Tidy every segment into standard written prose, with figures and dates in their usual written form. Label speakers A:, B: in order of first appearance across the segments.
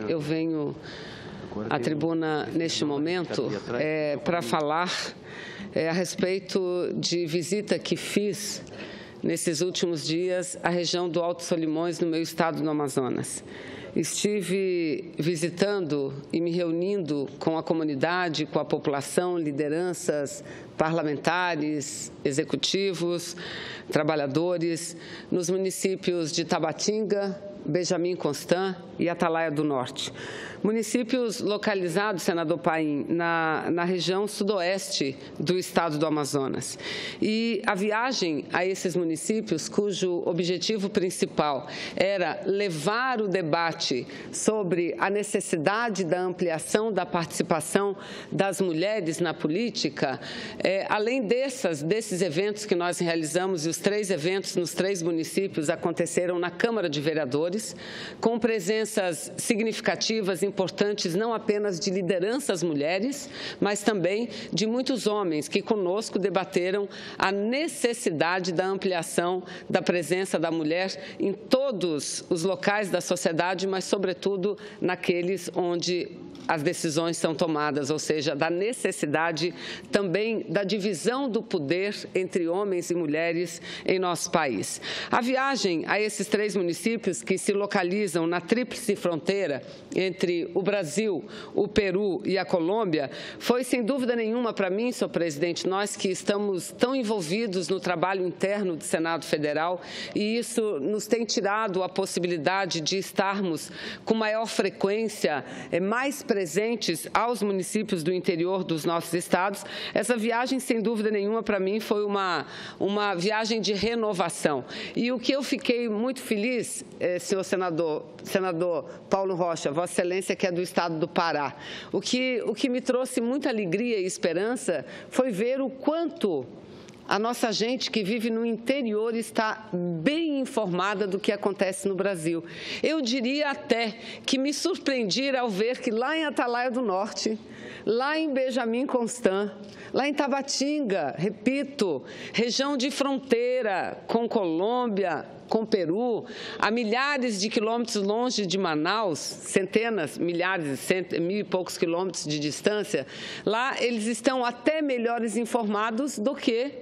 A: Eu venho à tribuna neste momento para falar a respeito de visita que fiz nesses últimos dias à região do Alto Solimões, no meu estado do Amazonas. Estive visitando e me reunindo com a comunidade, com a população, lideranças parlamentares, executivos, trabalhadores, nos municípios de Tabatinga, Benjamin Constant e Atalaia do Norte. Municípios localizados, senador Paim, na região sudoeste do estado do Amazonas. E a viagem a esses municípios, cujo objetivo principal era levar o debate sobre a necessidade da ampliação da participação das mulheres na política, além desses eventos que nós realizamos, e os 3 eventos nos 3 municípios aconteceram na Câmara de Vereadores, com presenças significativas, importantes, não apenas de lideranças mulheres, mas também de muitos homens que conosco debateram a necessidade da ampliação da presença da mulher em todos os locais da sociedade, mas, sobretudo, naqueles onde as decisões são tomadas, ou seja, da necessidade também da divisão do poder entre homens e mulheres em nosso país. A viagem a esses 3 municípios que se localizam na tríplice fronteira entre o Brasil, o Peru e a Colômbia foi, sem dúvida nenhuma, para mim, senhor presidente, nós que estamos tão envolvidos no trabalho interno do Senado Federal, e isso nos tem tirado a possibilidade de estarmos com maior frequência, mais presentes aos municípios do interior dos nossos estados. Essa viagem, sem dúvida nenhuma, para mim foi uma viagem de renovação. E o que eu fiquei muito feliz, senhor senador Paulo Rocha, Vossa Excelência, que é do estado do Pará, o que me trouxe muita alegria e esperança foi ver o quanto a nossa gente que vive no interior está bem informada do que acontece no Brasil. Eu diria até que me surpreendi ao ver que lá em Atalaia do Norte, lá em Benjamin Constant, lá em Tabatinga, repito, região de fronteira com Colômbia, com Peru, a milhares de quilômetros longe de Manaus, centenas, milhares, mil e poucos quilômetros de distância, lá eles estão até melhores informados do que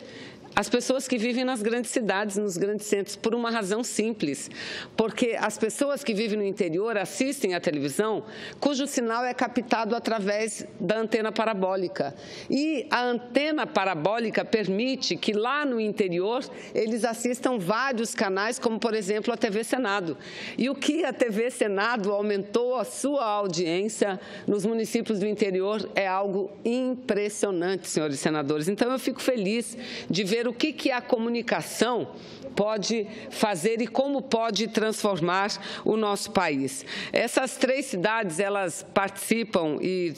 A: as pessoas que vivem nas grandes cidades, nos grandes centros, por uma razão simples, porque as pessoas que vivem no interior assistem à televisão, cujo sinal é captado através da antena parabólica. E a antena parabólica permite que lá no interior eles assistam vários canais, como, por exemplo, a TV Senado. E o que a TV Senado aumentou a sua audiência nos municípios do interior é algo impressionante, senhores senadores. Então, eu fico feliz de ver o que a comunicação pode fazer e como pode transformar o nosso país. Essas 3 cidades, elas participam e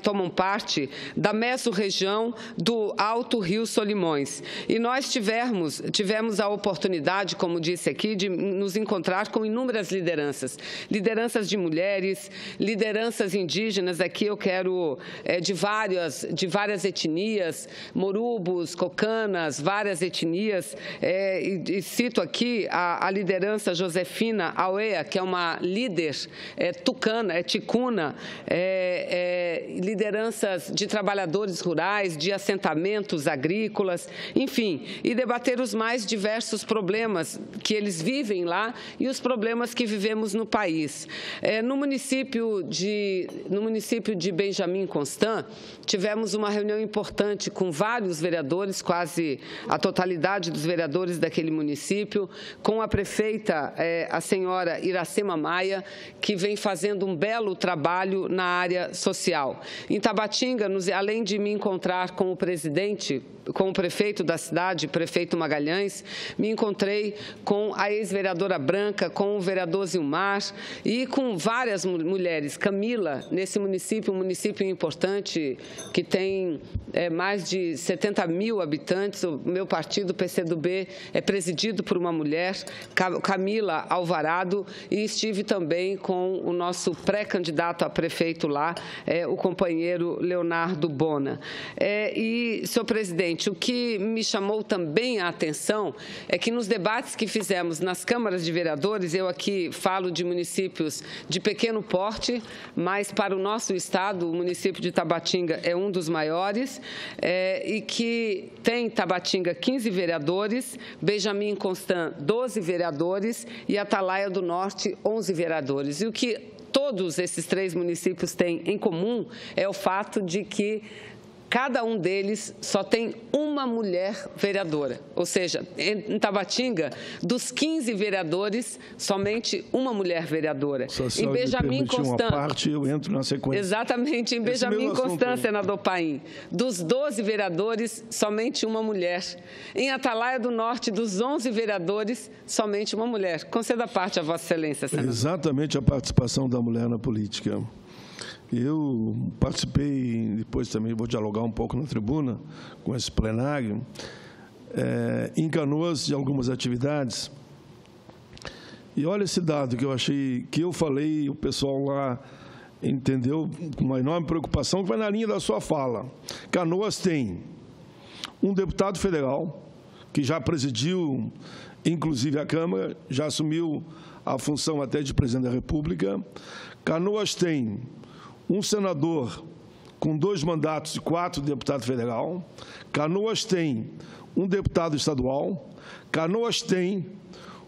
A: tomam parte da mesorregião do Alto Rio Solimões. E nós tivemos a oportunidade, como disse aqui, de nos encontrar com inúmeras lideranças. Lideranças de mulheres, lideranças indígenas, aqui eu quero de várias etnias, morubos, cocanas, várias etnias, e cito aqui a liderança Josefina Auea, que é uma líder tucana, ticuna, lideranças de trabalhadores rurais, de assentamentos agrícolas, enfim, e debater os mais diversos problemas que eles vivem lá e os problemas que vivemos no país. No município de Benjamin Constant, tivemos uma reunião importante com vários vereadores, quase a totalidade dos vereadores daquele município, com a prefeita, a senhora Iracema Maia, que vem fazendo um belo trabalho na área social. Em Tabatinga, além de me encontrar com o prefeito da cidade, prefeito Magalhães, me encontrei com a ex-vereadora Branca, com o vereador Zilmar e com várias mulheres. Camila, nesse município, um município importante que tem mais de 70 mil habitantes, meu partido, o PCdoB, é presidido por uma mulher, Camila Alvarado, e estive também com o nosso pré-candidato a prefeito lá, o companheiro Leonardo Bona. E, senhor presidente, o que me chamou também a atenção é que nos debates que fizemos nas câmaras de vereadores, eu aqui falo de municípios de pequeno porte, mas para o nosso estado, o município de Tabatinga é um dos maiores, e que tem Tabatinga 15 vereadores, Benjamin Constant 12 vereadores e Atalaia do Norte 11 vereadores. E o que todos esses 3 municípios têm em comum é o fato de que cada um deles só tem uma mulher vereadora. Ou seja, em Tabatinga, dos 15 vereadores, somente uma mulher vereadora.
B: Em Benjamin Constant, uma parte, eu entro na sequência.
A: Exatamente, em Benjamin Constant, senador Paim, dos 12 vereadores, somente uma mulher. Em Atalaia do Norte, dos 11 vereadores, somente uma mulher. Conceda parte a Vossa Excelência, senador.
B: Exatamente a participação da mulher na política. Eu participei, depois também vou dialogar um pouco na tribuna com esse plenário, em Canoas, de algumas atividades. E olha esse dado que eu achei, que eu falei, o pessoal lá entendeu com uma enorme preocupação, que vai na linha da sua fala. Canoas tem um deputado federal, que já presidiu, inclusive, a Câmara, já assumiu a função até de presidente da República. Canoas tem um senador com 2 mandatos e 4 deputados federal. Canoas tem um deputado estadual. Canoas tem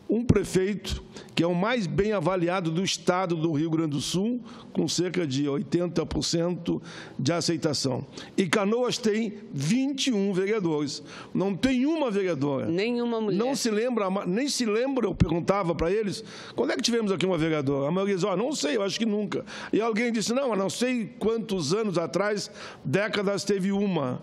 B: um prefeito que é o mais bem avaliado do estado do Rio Grande do Sul, com cerca de 80% de aceitação. E Canoas tem 21 vereadores. Não tem uma vereadora.
A: Nenhuma mulher.
B: Não se lembra, nem se lembra, eu perguntava para eles, quando é que tivemos aqui uma vereadora? A maioria diz, não sei, eu acho que nunca. E alguém disse, não sei quantos anos atrás, décadas, teve uma.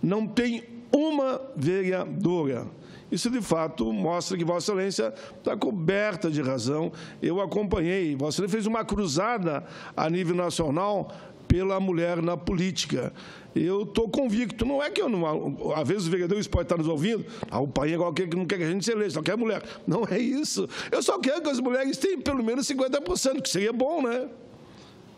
B: Não tem uma vereadora. Isso, de fato, mostra que Vossa Excelência está coberta de razão. Eu acompanhei. Vossa Excelência fez uma cruzada a nível nacional pela mulher na política. Eu estou convicto. Não é que eu não... Às vezes os vereadores podem estar nos ouvindo. O pai agora não quer que a gente se eleja, só quer mulher. Não é isso. Eu só quero que as mulheres tenham pelo menos 50%, que seria bom, né?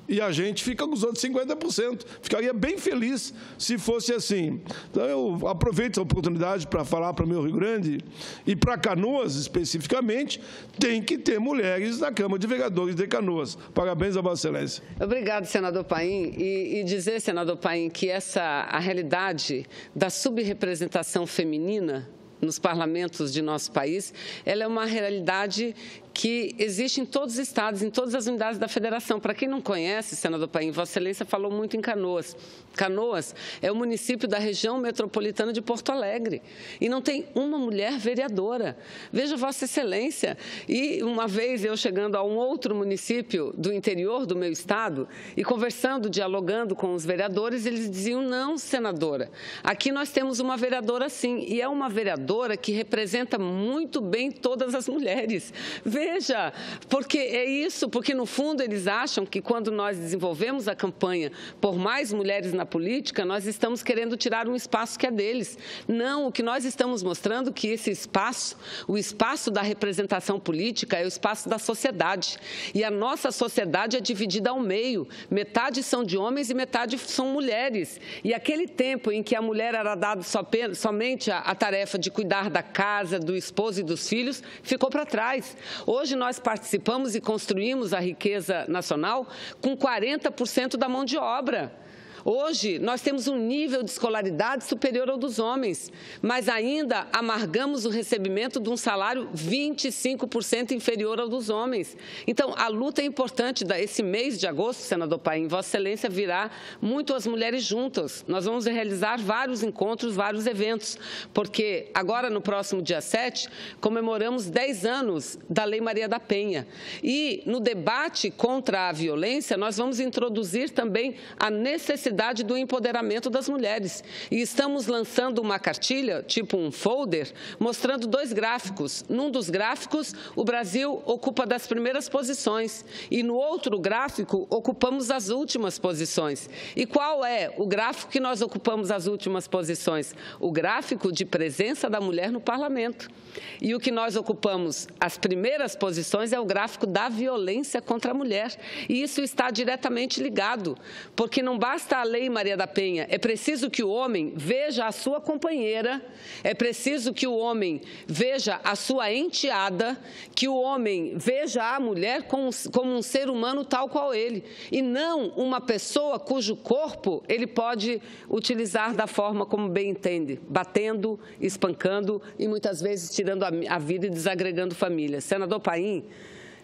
B: E a gente fica com os outros 50%. Ficaria bem feliz se fosse assim. Então, eu aproveito a oportunidade para falar para o meu Rio Grande e para Canoas, especificamente, tem que ter mulheres na Câmara de Vereadores de Canoas. Parabéns a Vossa Excelência.
A: Obrigado, senador Paim. E dizer, senador Paim, que a realidade da subrepresentação feminina nos parlamentos de nosso país, ela é uma realidade que existe em todos os estados, em todas as unidades da federação. Para quem não conhece, senador Paim, Vossa Excelência falou muito em Canoas. Canoas é o município da região metropolitana de Porto Alegre e não tem uma mulher vereadora. Veja Vossa Excelência. E uma vez eu chegando a um outro município do interior do meu estado e conversando, dialogando com os vereadores, eles diziam, não, senadora, aqui nós temos uma vereadora sim, e é uma vereadora que representa muito bem todas as mulheres. Veja, porque é isso, porque no fundo eles acham que quando nós desenvolvemos a campanha por mais mulheres na política, nós estamos querendo tirar um espaço que é deles. Não, o que nós estamos mostrando é que esse espaço, o espaço da representação política é o espaço da sociedade. E a nossa sociedade é dividida ao meio. Metade são de homens e metade são mulheres. E aquele tempo em que a mulher era dada somente a tarefa de cuidar da casa, do esposo e dos filhos, ficou para trás. Hoje nós participamos e construímos a riqueza nacional com 40% da mão de obra. Hoje, nós temos um nível de escolaridade superior ao dos homens, mas ainda amargamos o recebimento de um salário 25% inferior ao dos homens. Então, a luta é importante. Esse mês de agosto, senador Paim, Vossa Excelência virá muito as mulheres juntas. Nós vamos realizar vários encontros, vários eventos, porque agora, no próximo dia 7, comemoramos 10 anos da Lei Maria da Penha. E, no debate contra a violência, nós vamos introduzir também a necessidade possibilidade do empoderamento das mulheres. E estamos lançando uma cartilha, tipo um folder, mostrando 2 gráficos. Num dos gráficos, o Brasil ocupa das primeiras posições e no outro gráfico ocupamos as últimas posições. E qual é o gráfico que nós ocupamos as últimas posições? O gráfico de presença da mulher no parlamento. E o que nós ocupamos as primeiras posições é o gráfico da violência contra a mulher. E isso está diretamente ligado, porque não basta a Lei Maria da Penha, é preciso que o homem veja a sua companheira, é preciso que o homem veja a sua enteada, que o homem veja a mulher como um ser humano tal qual ele, e não uma pessoa cujo corpo ele pode utilizar da forma como bem entende, batendo, espancando e muitas vezes tirando a vida e desagregando famílias. Senador Paim,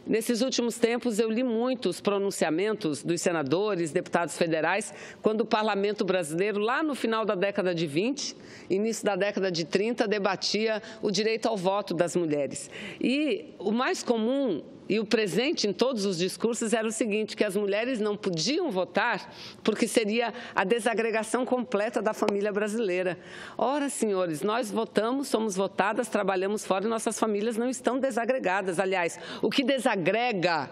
A: nesses últimos tempos, eu li muitos pronunciamentos dos senadores, deputados federais, quando o parlamento brasileiro, lá no final da década de 20, início da década de 30, debatia o direito ao voto das mulheres. E o mais comum e o presente em todos os discursos era o seguinte, que as mulheres não podiam votar porque seria a desagregação completa da família brasileira. Ora, senhores, nós votamos, somos votadas, trabalhamos fora e nossas famílias não estão desagregadas. Aliás, o que desagrega,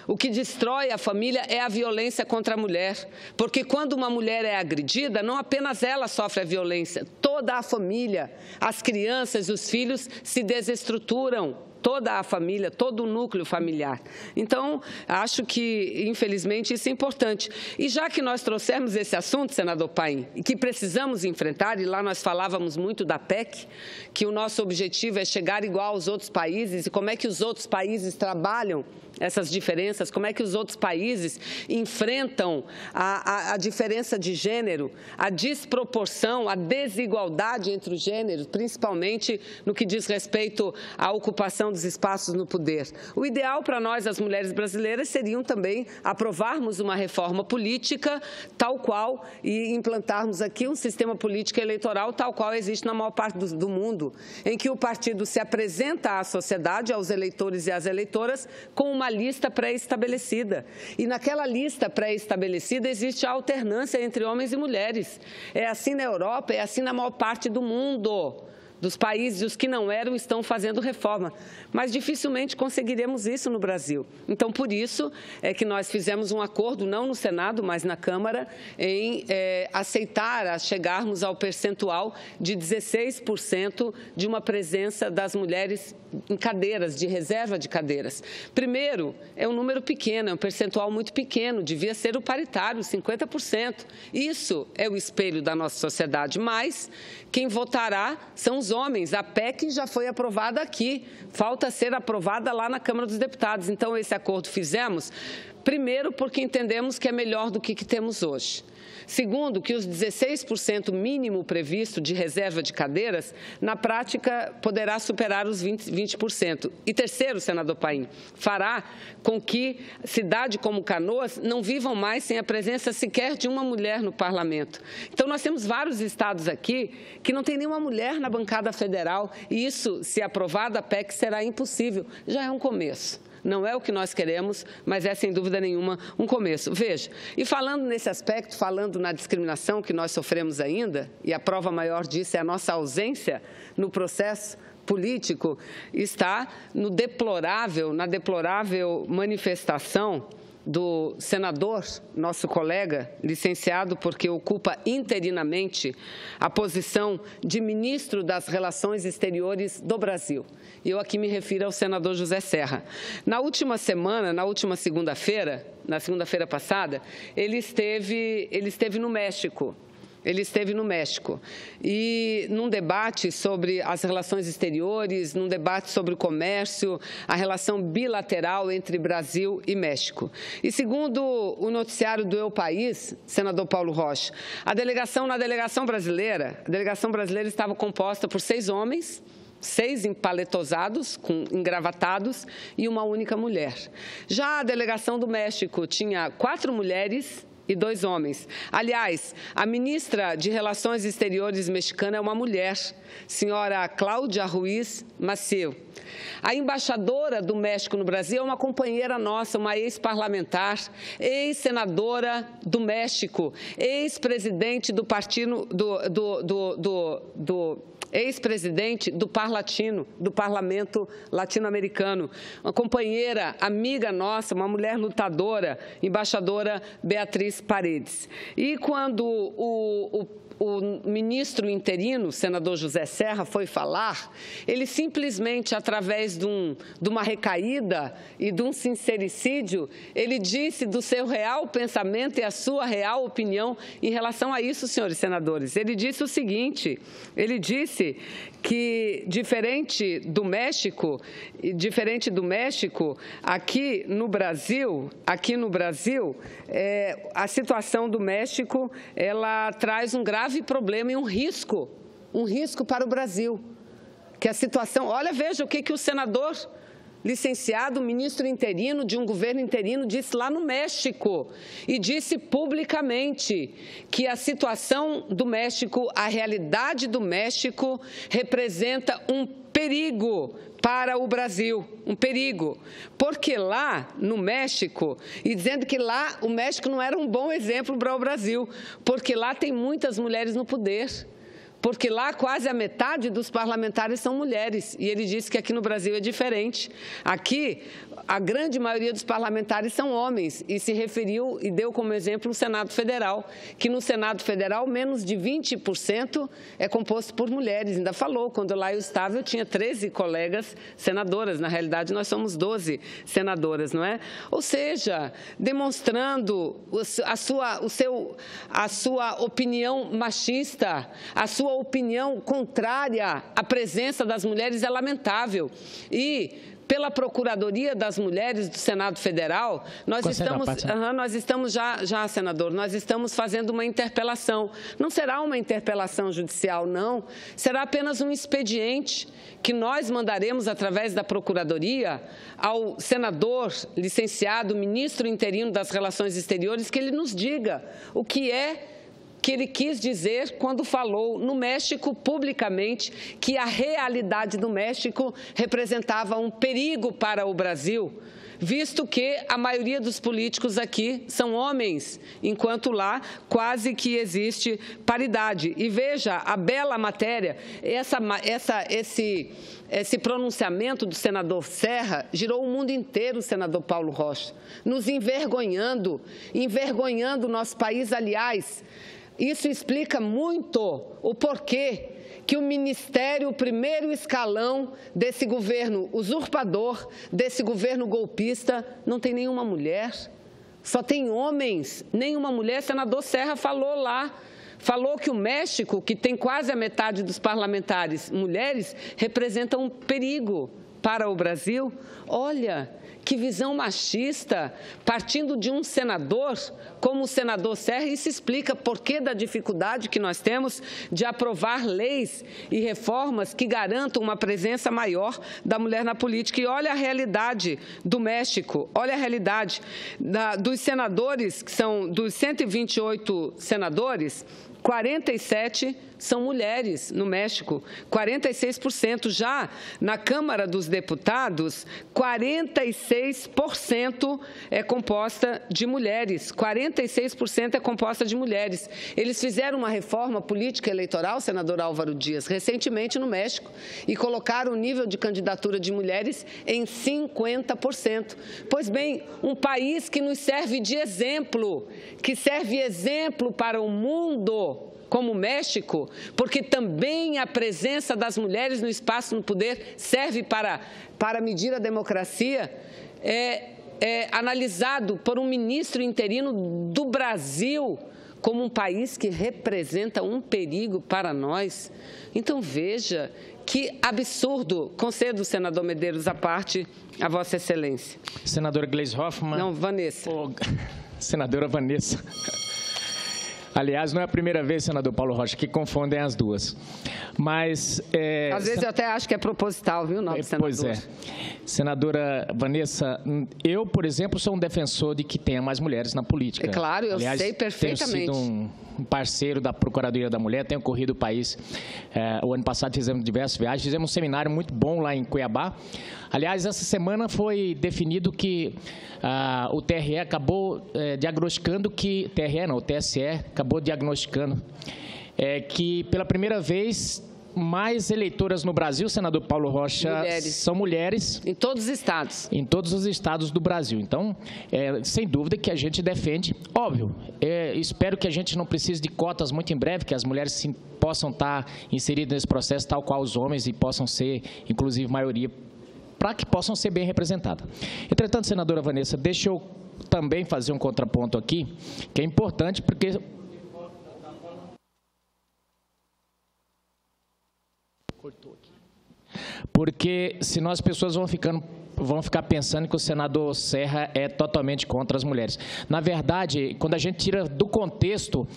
A: o que destrói a família é a violência contra a mulher. Porque quando uma mulher é agredida, não apenas ela sofre a violência, toda a família, as crianças e os filhos se desestruturam. Toda a família, todo o núcleo familiar. Então, acho que, infelizmente, isso é importante. E já que nós trouxemos esse assunto, senador Paim, e que precisamos enfrentar, e lá nós falávamos muito da PEC, que o nosso objetivo é chegar igual aos outros países, e como é que os outros países trabalham essas diferenças, como é que os outros países enfrentam a diferença de gênero, a desproporção, a desigualdade entre os gêneros, principalmente no que diz respeito à ocupação dos espaços no poder. O ideal para nós, as mulheres brasileiras, seriam também aprovarmos uma reforma política tal qual e implantarmos aqui um sistema político eleitoral tal qual existe na maior parte do mundo, em que o partido se apresenta à sociedade, aos eleitores e às eleitoras, com uma lista pré-estabelecida. E naquela lista pré-estabelecida existe a alternância entre homens e mulheres. É assim na Europa, é assim na maior parte do mundo. Dos países, os que não eram, estão fazendo reforma. Mas dificilmente conseguiremos isso no Brasil. Então, por isso é que nós fizemos um acordo, não no Senado, mas na Câmara, em aceitar, chegarmos ao percentual de 16% de uma presença das mulheres em cadeiras, de reserva de cadeiras. Primeiro, é um número pequeno, é um percentual muito pequeno, devia ser o paritário, 50%. Isso é o espelho da nossa sociedade, mas quem votará são os homens. A PEC já foi aprovada aqui, falta ser aprovada lá na Câmara dos Deputados. Então, esse acordo fizemos, primeiro, porque entendemos que é melhor do que temos hoje. Segundo, que os 16% mínimo previsto de reserva de cadeiras, na prática, poderá superar os 20%. E terceiro, senador Paim, fará com que cidade como Canoas não vivam mais sem a presença sequer de uma mulher no parlamento. Então, nós temos vários estados aqui que não tem nenhuma mulher na bancada federal e isso, se aprovada a PEC, será impossível. Já é um começo. Não é o que nós queremos, mas é, sem dúvida nenhuma, um começo. Veja, e falando nesse aspecto, falando na discriminação que nós sofremos ainda, e a prova maior disso é a nossa ausência no processo político, está na deplorável manifestação do senador, nosso colega, licenciado porque ocupa interinamente a posição de ministro das Relações Exteriores do Brasil. E eu aqui me refiro ao senador José Serra. Na última semana, na última segunda-feira, na segunda-feira passada, ele esteve no México. Ele esteve no México e num debate sobre as relações exteriores, num debate sobre o comércio, a relação bilateral entre Brasil e México. E segundo o noticiário do El País, senador Paulo Rocha, a delegação brasileira estava composta por 6 homens, 6 empaletosados, engravatados e uma única mulher. Já a delegação do México tinha 4 mulheres e 2 homens. Aliás, a ministra de Relações Exteriores mexicana é uma mulher, senhora Cláudia Ruiz Massieu. A embaixadora do México no Brasil é uma companheira nossa, uma ex-parlamentar, ex-senadora do México, ex-presidente do partido ex-presidente do Parlatino, do Parlamento Latino-Americano, uma companheira, amiga nossa, uma mulher lutadora, embaixadora Beatriz Paredes. E quando o ministro interino, o senador José Serra, foi falar, ele simplesmente, através de uma recaída e de um sincericídio, ele disse do seu real pensamento e a sua real opinião em relação a isso, senhores senadores. Ele disse o seguinte, ele disse que, diferente do México, aqui no Brasil, a situação do México, ela traz um grave problema e um risco para o Brasil. Que a situação, olha, veja o que o senador licenciado, ministro interino de um governo interino, disse lá no México e disse publicamente que a situação do México, a realidade do México representa um perigo para o Brasil, um perigo, porque lá no México, e dizendo que lá o México não era um bom exemplo para o Brasil, porque lá tem muitas mulheres no poder, porque lá quase a metade dos parlamentares são mulheres, e ele disse que aqui no Brasil é diferente. Aqui, a grande maioria dos parlamentares são homens, e se referiu e deu como exemplo o Senado Federal, que no Senado Federal menos de 20% é composto por mulheres. Ainda falou, quando lá eu estava, eu tinha 13 colegas senadoras, na realidade nós somos 12 senadoras, não é? Ou seja, demonstrando a sua opinião machista, a sua opinião contrária à presença das mulheres é lamentável. E pela Procuradoria das Mulheres do Senado Federal, nós estamos já, senador, nós estamos fazendo uma interpelação. Não será uma interpelação judicial, não. Será apenas um expediente que nós mandaremos através da Procuradoria ao senador licenciado, ministro interino das Relações Exteriores, que ele nos diga o que ele quis dizer quando falou no México publicamente que a realidade do México representava um perigo para o Brasil, visto que a maioria dos políticos aqui são homens, enquanto lá quase que existe paridade. E veja a bela matéria, esse pronunciamento do senador Serra girou o mundo inteiro, o senador Paulo Rocha, nos envergonhando o nosso país. Aliás, isso explica muito o porquê que o ministério, o primeiro escalão desse governo usurpador, desse governo golpista, não tem nenhuma mulher, só tem homens, nenhuma mulher. O senador Serra falou lá, falou que o México, que tem quase a metade dos parlamentares mulheres, representa um perigo para o Brasil. Olha, que visão machista, partindo de um senador como o senador Serra. Isso explica por que da dificuldade que nós temos de aprovar leis e reformas que garantam uma presença maior da mulher na política. E olha a realidade do México, olha a realidade dos senadores, que são dos 128 senadores, 47 são mulheres no México, 46%. Já na Câmara dos Deputados, 46% é composta de mulheres, 46% é composta de mulheres. Eles fizeram uma reforma política eleitoral, senador Álvaro Dias, recentemente no México, e colocaram o nível de candidatura de mulheres em 50%. Pois bem, um país que nos serve de exemplo, que serve exemplo para o mundo, como o México, porque também a presença das mulheres no espaço, no poder, serve para medir a democracia, é analisado por um ministro interino do Brasil como um país que representa um perigo para nós. Então, veja que absurdo. Concedo, senador Medeiros, à parte, a Vossa Excelência.
C: Senadora Gleisi Hoffmann.
A: Não, Vanessa.
C: Senadora Vanessa. Aliás, não é a primeira vez, senador Paulo Rocha, que confundem as duas. Mas...
A: Às vezes eu até acho que é proposital, viu, nobre senador?
C: Pois é. Senadora Vanessa, eu, por exemplo, sou um defensor de que tenha mais mulheres na política.
A: É claro, eu
C: Aliás,
A: sei perfeitamente.
C: Tenho sido um parceiro da Procuradoria da Mulher, tenho corrido o país. O ano passado fizemos diversas viagens, fizemos um seminário muito bom lá em Cuiabá. Aliás, essa semana foi definido que o TRE acabou diagnosticando que... o TSE acabou diagnosticando que, pela primeira vez, mais eleitoras no Brasil, senador Paulo Rocha, são mulheres.
A: Em todos os estados.
C: Em todos os estados do Brasil. Então, sem dúvida que a gente defende. Óbvio, espero que a gente não precise de cotas muito em breve, que as mulheres sim, possam estar inseridas nesse processo, tal qual os homens, e possam ser, inclusive, maioria, para que possam ser bem representadas. Entretanto, senadora Vanessa, deixa eu também fazer um contraponto aqui, que é importante, porque... Porque senão as pessoas vão ficar pensando que o senador Serra é totalmente contra as mulheres. Na verdade, quando a gente tira do contexto,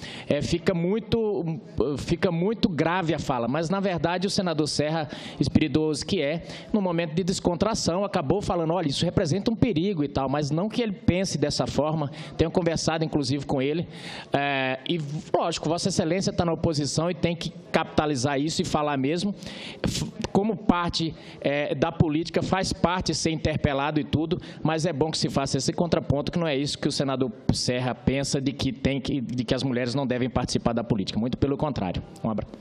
C: fica muito grave a fala. Mas, na verdade, o senador Serra, espirituoso que no momento de descontração, acabou falando, olha, isso representa um perigo e tal, mas não que ele pense dessa forma. Tenho conversado, inclusive, com ele. E, lógico, Vossa Excelência está na oposição e tem que capitalizar isso e falar mesmo. Como parte da política, faz parte ser interpelado e tudo, mas é bom que se faça esse contraponto, que não é isso que o senador Serra pensa de que as mulheres não devem participar da política. Muito pelo contrário. Um abraço.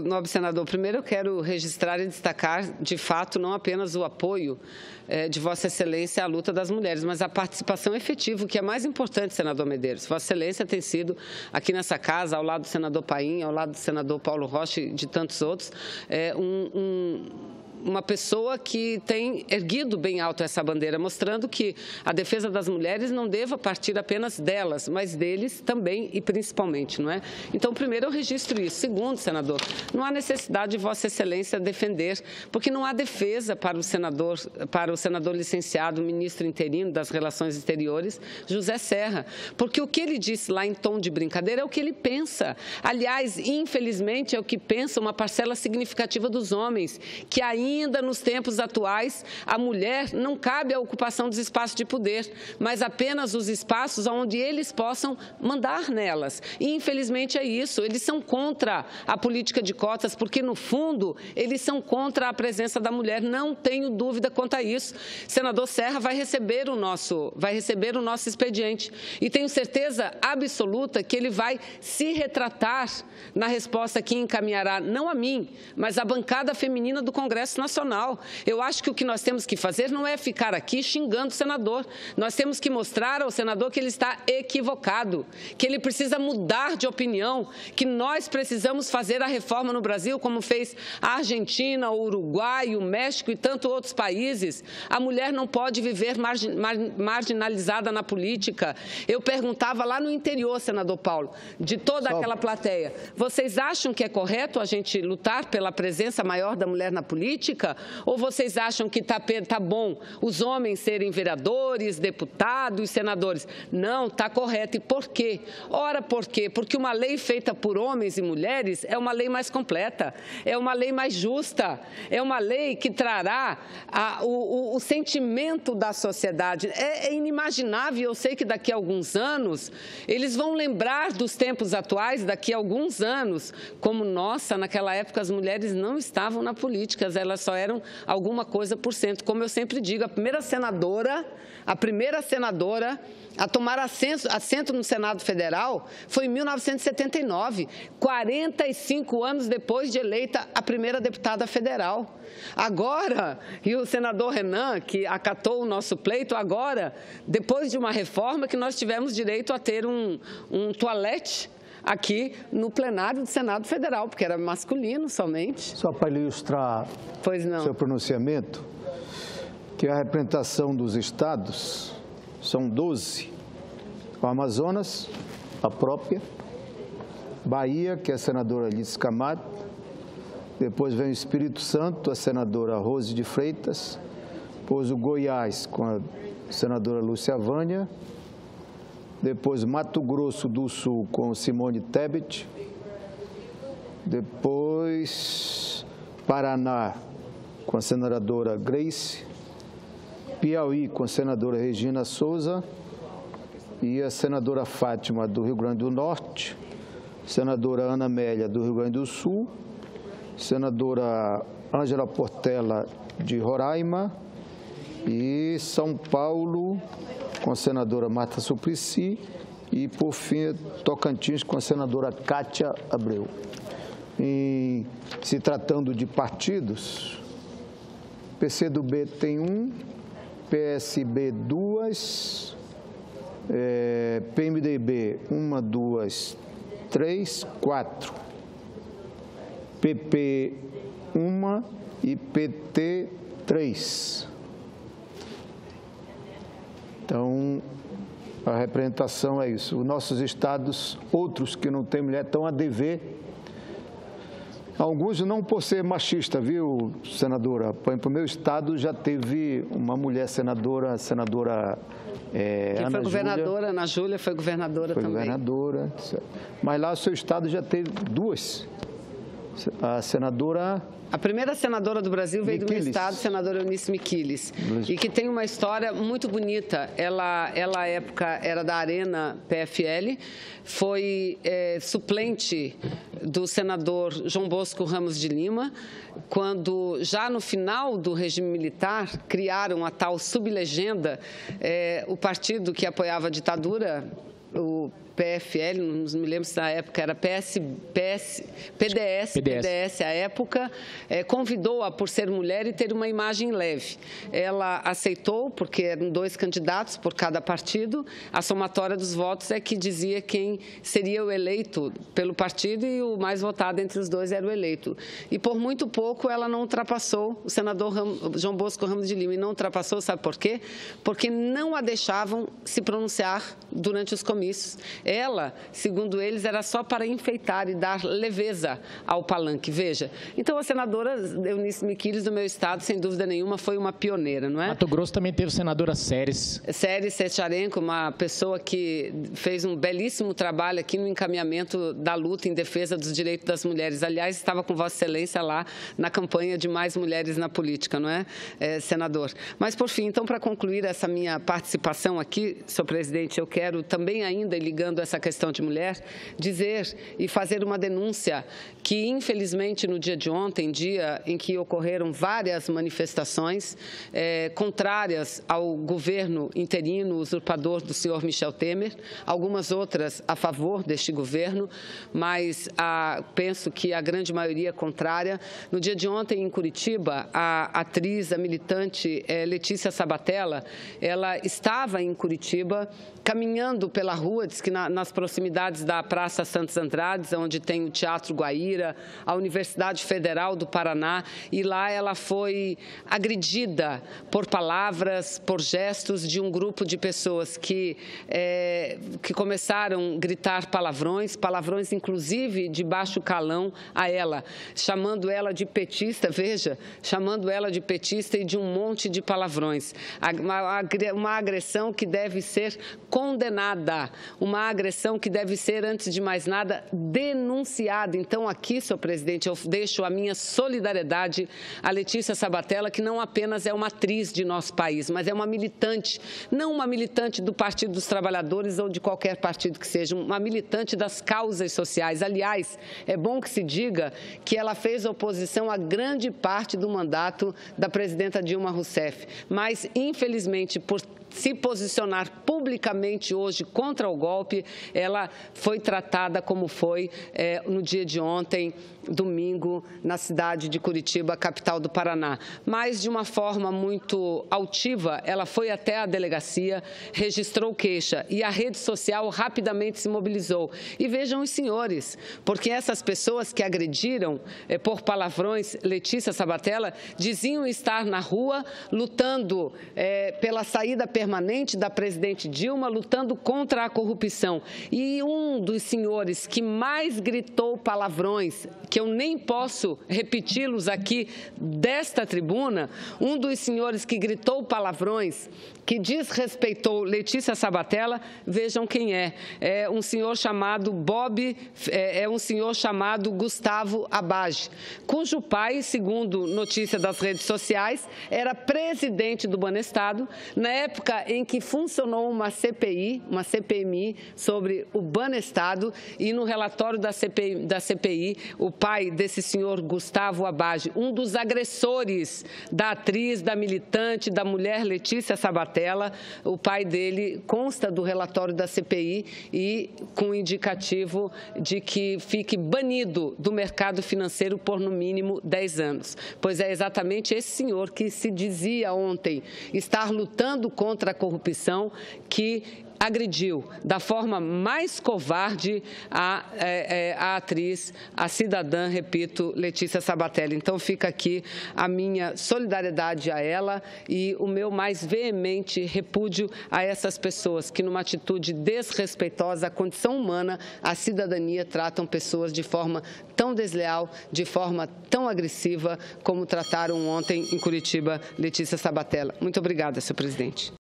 A: Nobre senador, primeiro eu quero registrar e destacar, de fato, não apenas o apoio de Vossa Excelência à luta das mulheres, mas a participação efetiva, o que é mais importante, senador Medeiros. Vossa Excelência tem sido, aqui nessa casa, ao lado do senador Paim, ao lado do senador Paulo Rocha e de tantos outros, uma pessoa que tem erguido bem alto essa bandeira, mostrando que a defesa das mulheres não deva partir apenas delas, mas deles também e principalmente, não é? Então, primeiro, eu registro isso. Segundo, senador, não há necessidade de Vossa Excelência defender, porque não há defesa para o senador licenciado, ministro interino das Relações Exteriores, José Serra, porque o que ele disse lá em tom de brincadeira é o que ele pensa. Aliás, infelizmente, é o que pensa uma parcela significativa dos homens, que ainda nos tempos atuais, a mulher não cabe a ocupação dos espaços de poder, mas apenas os espaços onde eles possam mandar nelas. E, infelizmente, é isso. Eles são contra a política de cotas, porque, no fundo, eles são contra a presença da mulher. Não tenho dúvida quanto a isso. Senador Serra vai receber o nosso expediente. E tenho certeza absoluta que ele vai se retratar na resposta que encaminhará, não a mim, mas à bancada feminina do Congresso Nacional. Eu acho que o que nós temos que fazer não é ficar aqui xingando o senador. Nós temos que mostrar ao senador que ele está equivocado, que ele precisa mudar de opinião, que nós precisamos fazer a reforma no Brasil, como fez a Argentina, o Uruguai, o México e tantos outros países. A mulher não pode viver marginalizada na política. Eu perguntava lá no interior, senador Paulo, de toda aquela plateia, vocês acham que é correto a gente lutar pela presença maior da mulher na política? Ou vocês acham que tá bom os homens serem vereadores, deputados, senadores? Não, está correto. E por quê? Ora, por quê? Porque uma lei feita por homens e mulheres é uma lei mais completa, é uma lei mais justa, é uma lei que trará o sentimento da sociedade. É inimaginável, eu sei que daqui a alguns anos, eles vão lembrar dos tempos atuais, daqui a alguns anos, como, nossa, naquela época as mulheres não estavam na política, elas só eram alguma coisa por cento. Como eu sempre digo, a primeira senadora a tomar assento no Senado Federal foi em 1979, 45 anos depois de eleita a primeira deputada federal. Agora, e o senador Renan, que acatou o nosso pleito, agora, depois de uma reforma que nós tivemos direito a ter um toalete aqui no plenário do Senado Federal, porque era masculino somente.
D: Só para ilustrar seu pronunciamento, que a representação dos estados são 12. O Amazonas, a própria, Bahia, que é a senadora Alice Camargo, depois vem o Espírito Santo, a senadora Rose de Freitas, depois o Goiás, com a senadora Lúcia Vânia, depois Mato Grosso do Sul com Simone Tebet, depois Depois, Paraná, com a senadora Grace. Piauí, com a senadora Regina Souza. E a senadora Fátima, do Rio Grande do Norte. Senadora Ana Amélia, do Rio Grande do Sul. Senadora Ângela Portela, de Roraima. E São Paulo, com a senadora Marta Suplicy. E, por fim, Tocantins, com a senadora Cátia Abreu. E, se tratando de partidos, PCdoB tem 1, PSB 2, PMDB 1, 2, 3, 4, PP 1 e PT 3. Então, a representação é isso. Os nossos estados, outros que não têm mulher, estão a dever. Alguns não por ser machista, viu, senadora? Por exemplo, o meu estado já teve uma mulher senadora,
A: que foi governadora, Ana Júlia foi governadora também. Foi
D: governadora. Mas lá o seu estado já teve 2. A senadora...
A: A primeira senadora do Brasil veio do meu estado, senadora Eunice Miquiles, e que tem uma história muito bonita. Ela à época, era da Arena PFL, foi suplente do senador João Bosco Ramos de Lima, quando, já no final do regime militar, criaram a tal sublegenda, o partido que apoiava a ditadura, o PFL, não me lembro se na época era PDS à época, convidou-a por ser mulher e ter uma imagem leve. Ela aceitou, porque eram 2 candidatos por cada partido, a somatória dos votos é que dizia quem seria o eleito pelo partido e o mais votado entre os 2 era o eleito. E por muito pouco ela não ultrapassou o senador João Bosco Ramos de Lima, e não ultrapassou, sabe por quê? Porque não a deixavam se pronunciar durante os comícios. Ela, segundo eles, era só para enfeitar e dar leveza ao palanque. Veja, então a senadora Eunice Miquiles, do meu estado, sem dúvida nenhuma, foi uma pioneira, não é?
C: Mato Grosso também teve a senadora Séries.
A: Séries Secharenko, uma pessoa que fez um belíssimo trabalho aqui no encaminhamento da luta em defesa dos direitos das mulheres. Aliás, estava com Vossa Excelência lá na campanha de mais mulheres na política, não é, senador? Mas, por fim, então, para concluir essa minha participação aqui, senhor presidente, eu quero também ainda, ligando essa questão de mulher, dizer e fazer uma denúncia que, infelizmente, no dia de ontem, dia em que ocorreram várias manifestações contrárias ao governo interino usurpador do senhor Michel Temer, algumas outras a favor deste governo, mas penso que a grande maioria contrária. No dia de ontem, em Curitiba, a atriz, a militante Letícia Sabatella, ela estava em Curitiba, caminhando pela rua, diz que nas proximidades da Praça Santos Andrades, onde tem o Teatro Guaíra, a Universidade Federal do Paraná, e lá ela foi agredida por palavras, por gestos de um grupo de pessoas que começaram a gritar palavrões inclusive de baixo calão a ela, chamando ela de petista, veja, chamando ela de petista e de um monte de palavrões. Uma agressão que deve ser condenada, uma agressão que deve ser, antes de mais nada, denunciada. Então, aqui, senhor presidente, eu deixo a minha solidariedade à Letícia Sabatella, que não apenas é uma atriz de nosso país, mas é uma militante, não uma militante do Partido dos Trabalhadores ou de qualquer partido que seja, uma militante das causas sociais. Aliás, é bom que se diga que ela fez oposição a grande parte do mandato da presidenta Dilma Rousseff, mas, infelizmente, por se posicionar publicamente hoje contra o golpe, ela foi tratada como foi no dia de ontem, domingo, na cidade de Curitiba, capital do Paraná. Mas, de uma forma muito altiva, ela foi até a delegacia, registrou queixa e a rede social rapidamente se mobilizou. E vejam os senhores, porque essas pessoas que agrediram por palavrões Letícia Sabatella diziam estar na rua lutando pela saída penal permanente da presidente Dilma lutando contra a corrupção. E um dos senhores que mais gritou palavrões, que eu nem posso repeti-los aqui desta tribuna, um dos senhores que gritou palavrões, que desrespeitou Letícia Sabatella, vejam quem é. É um senhor chamado um senhor chamado Gustavo Abage, cujo pai, segundo notícia das redes sociais, era presidente do Banestado, na época em que funcionou uma CPMI sobre o Banestado, e no relatório da CPI, o pai desse senhor Gustavo Abage, um dos agressores da atriz, da militante, da mulher Letícia Sabatella, o pai dele consta do relatório da CPI e com indicativo de que fique banido do mercado financeiro por no mínimo 10 anos. Pois é exatamente esse senhor que se dizia ontem estar lutando contra a corrupção que agrediu da forma mais covarde a atriz, a cidadã, repito, Letícia Sabatella. Então fica aqui a minha solidariedade a ela e o meu mais veemente repúdio a essas pessoas que, numa atitude desrespeitosa à condição humana, à cidadania, tratam pessoas de forma tão desleal, de forma tão agressiva como trataram ontem em Curitiba Letícia Sabatella. Muito obrigada, senhor presidente.